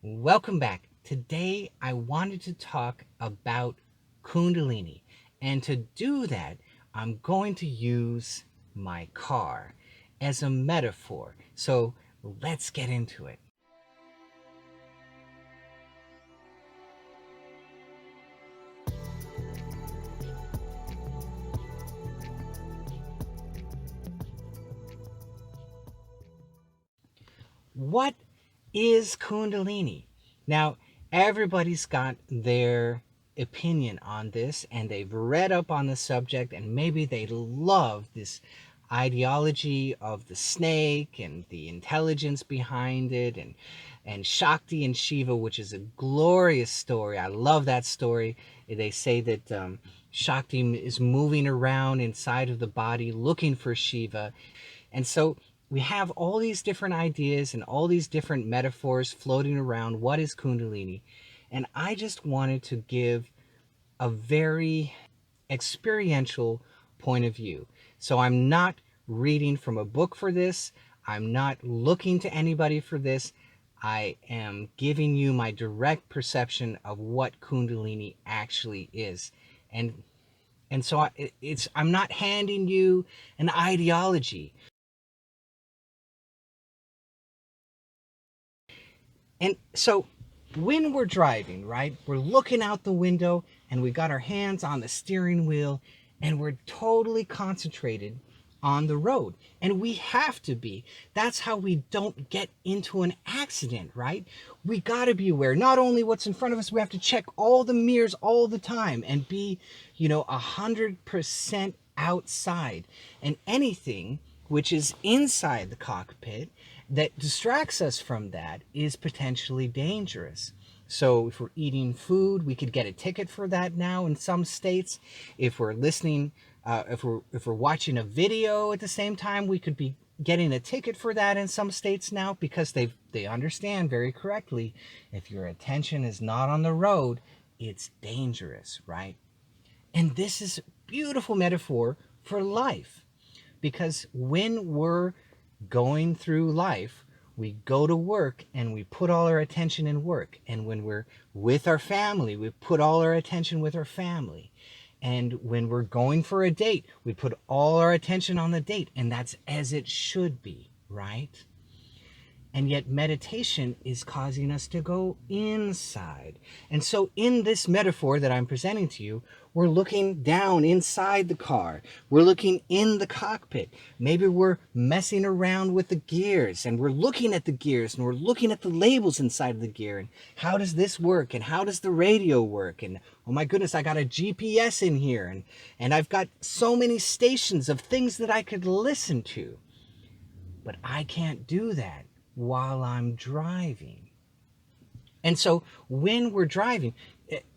Welcome back. Today I wanted to talk about Kundalini. And to do that, I'm going to use my car as a metaphor. So let's get into it. What is Kundalini? Now, everybody's got their opinion on this and they've read up on the subject, and maybe they love this ideology of the snake and the intelligence behind it, and Shakti and Shiva, which is a glorious story. I love that story. They say that Shakti is moving around inside of the body looking for Shiva. And so we have all these different ideas and all these different metaphors floating around. What is Kundalini? And I just wanted to give a very experiential point of view. So I'm not reading from a book for this. I'm not looking to anybody for this. I am giving you my direct perception of what Kundalini actually is. And so I'm not handing you an ideology. And so when we're driving, right, we're looking out the window and we got our hands on the steering wheel and we're totally concentrated on the road. And we have to be. That's how we don't get into an accident, right? We got to be aware. Not only what's in front of us, we have to check all the mirrors all the time and be, 100% outside. And anything which is inside the cockpit that distracts us from that is potentially dangerous. So if we're eating food, we could get a ticket for that now in some states. If we're listening, if we're watching a video at the same time, we could be getting a ticket for that in some states now, because they understand very correctly, if your attention is not on the road, it's dangerous, right? And this is a beautiful metaphor for life, because when we're going through life, we go to work and we put all our attention in work. And when we're with our family, we put all our attention with our family. And when we're going for a date, we put all our attention on the date. And that's as it should be, right? And yet meditation is causing us to go inside. And so in this metaphor that I'm presenting to you, we're looking down inside the car. We're looking in the cockpit. Maybe we're messing around with the gears and we're looking at the gears and we're looking at the labels inside of the gear. And how does this work? And how does the radio work? And oh my goodness, I got a GPS in here. And I've got so many stations of things that I could listen to. But I can't do that while I'm driving. And so when we're driving,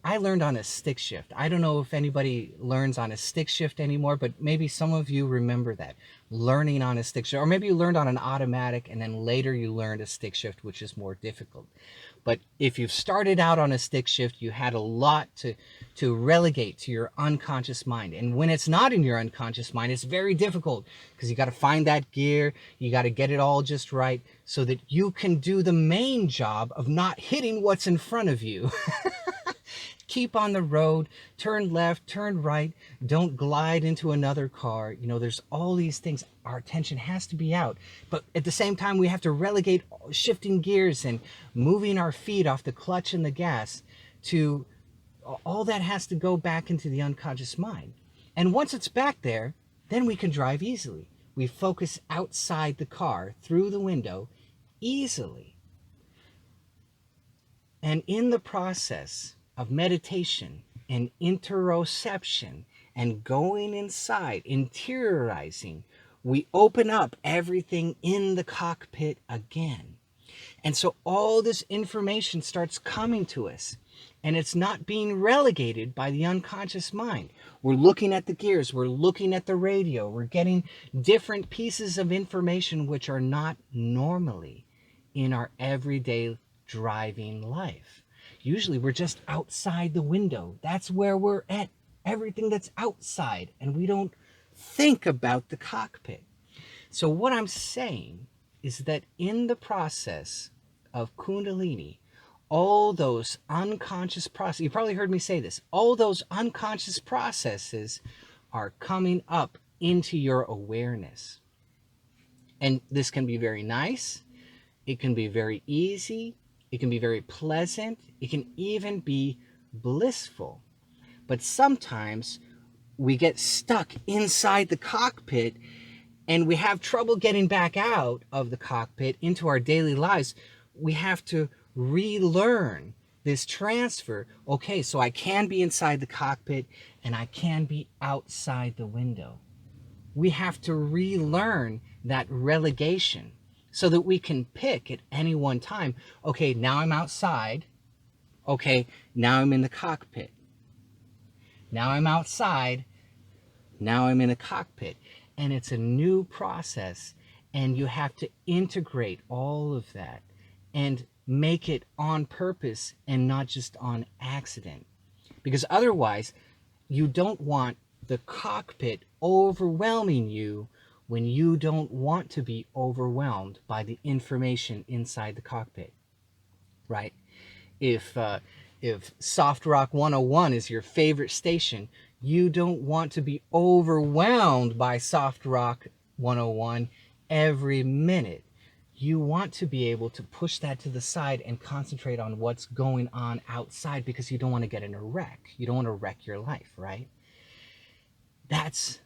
I learned on a stick shift. I don't know if anybody learns on a stick shift anymore, but maybe some of you remember that, learning on a stick shift. Or maybe you learned on an automatic and then later you learned a stick shift, which is more difficult. But if you've started out on a stick shift, you had a lot to relegate to your unconscious mind. And when it's not in your unconscious mind, it's very difficult, because you got to find that gear, you got to get it all just right so that you can do the main job of not hitting what's in front of you. Keep on the road, turn left, turn right, don't glide into another car. There's all these things. Our attention has to be out. But at the same time, we have to relegate shifting gears and moving our feet off the clutch and the gas to all that has to go back into the unconscious mind. And once it's back there, then we can drive easily. We focus outside the car, through the window, easily. And in the process of meditation and interoception and going inside, interiorizing, we open up everything in the cockpit again. And so all this information starts coming to us, and it's not being relegated by the unconscious mind. We're looking at the gears, we're looking at the radio, we're getting different pieces of information which are not normally in our everyday driving life. Usually we're just outside the window. That's where we're at. Everything that's outside, and we don't think about the cockpit. So what I'm saying is that in the process of Kundalini, all those unconscious processes, you probably heard me say this, all those unconscious processes are coming up into your awareness. And this can be very nice. It can be very easy. It can be very pleasant. It can even be blissful. But sometimes we get stuck inside the cockpit and we have trouble getting back out of the cockpit into our daily lives. We have to relearn this transfer. Okay, so I can be inside the cockpit and I can be outside the window. We have to relearn that relegation so that we can pick at any one time. Okay, now I'm outside. Okay, now I'm in the cockpit. Now I'm outside. Now I'm in a cockpit. And it's a new process. And you have to integrate all of that and make it on purpose and not just on accident. Because otherwise, you don't want the cockpit overwhelming you when you don't want to be overwhelmed by the information inside the cockpit, right? If Soft Rock 101 is your favorite station, you don't want to be overwhelmed by Soft Rock 101 every minute. You want to be able to push that to the side and concentrate on what's going on outside because you don't want to get in a wreck. You don't want to wreck your life, right? That's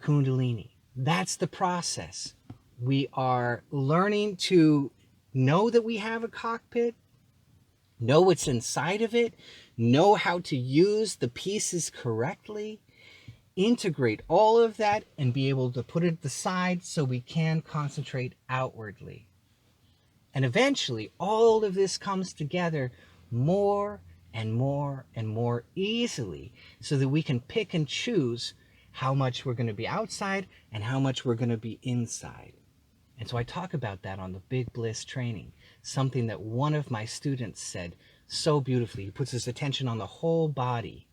Kundalini. That's the process. We are learning to know that we have a cockpit, know what's inside of it, know how to use the pieces correctly, integrate all of that, and be able to put it at the side so we can concentrate outwardly. And eventually, all of this comes together more and more and more easily so that we can pick and choose how much we're going to be outside and how much we're going to be inside. And so I talk about that on the Big Bliss training, something that one of my students said so beautifully. He puts his attention on the whole body,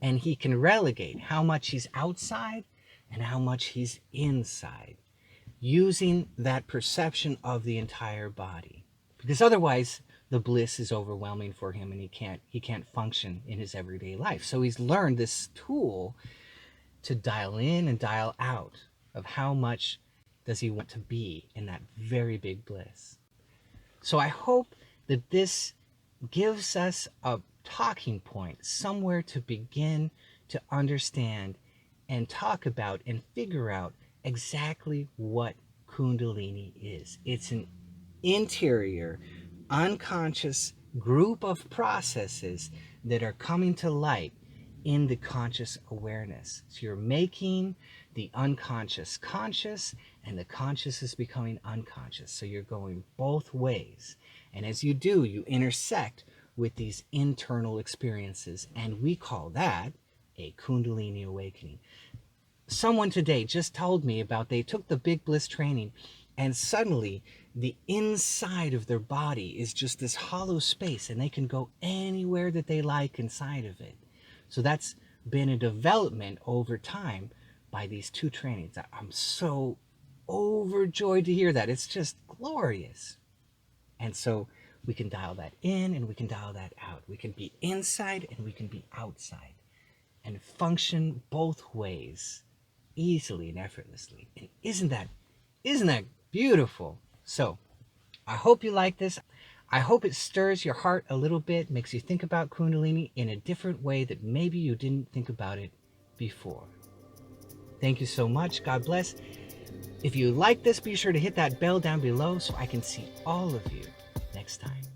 and he can relegate how much he's outside and how much he's inside, using that perception of the entire body. Because otherwise, the bliss is overwhelming for him and he can't function in his everyday life. So he's learned this tool to dial in and dial out of how much does he want to be in that very big bliss. So I hope that this gives us a talking point, somewhere to begin to understand and talk about and figure out exactly what Kundalini is. It's an interior, unconscious group of processes that are coming to light in the conscious awareness. So you're making the unconscious conscious, and the conscious is becoming unconscious. So you're going both ways. And as you do, you intersect with these internal experiences, and we call that a Kundalini awakening. Someone today just told me about they took the Big Bliss training, and suddenly the inside of their body is just this hollow space, and they can go anywhere that they like inside of it. So that's been a development over time by these two trainings. I'm so overjoyed to hear that. It's just glorious. And so we can dial that in and we can dial that out. We can be inside and we can be outside and function both ways easily and effortlessly. And isn't that beautiful? So I hope you like this. I hope it stirs your heart a little bit, makes you think about Kundalini in a different way that maybe you didn't think about it before. Thank you so much. God bless. If you like this, be sure to hit that bell down below so I can see all of you next time.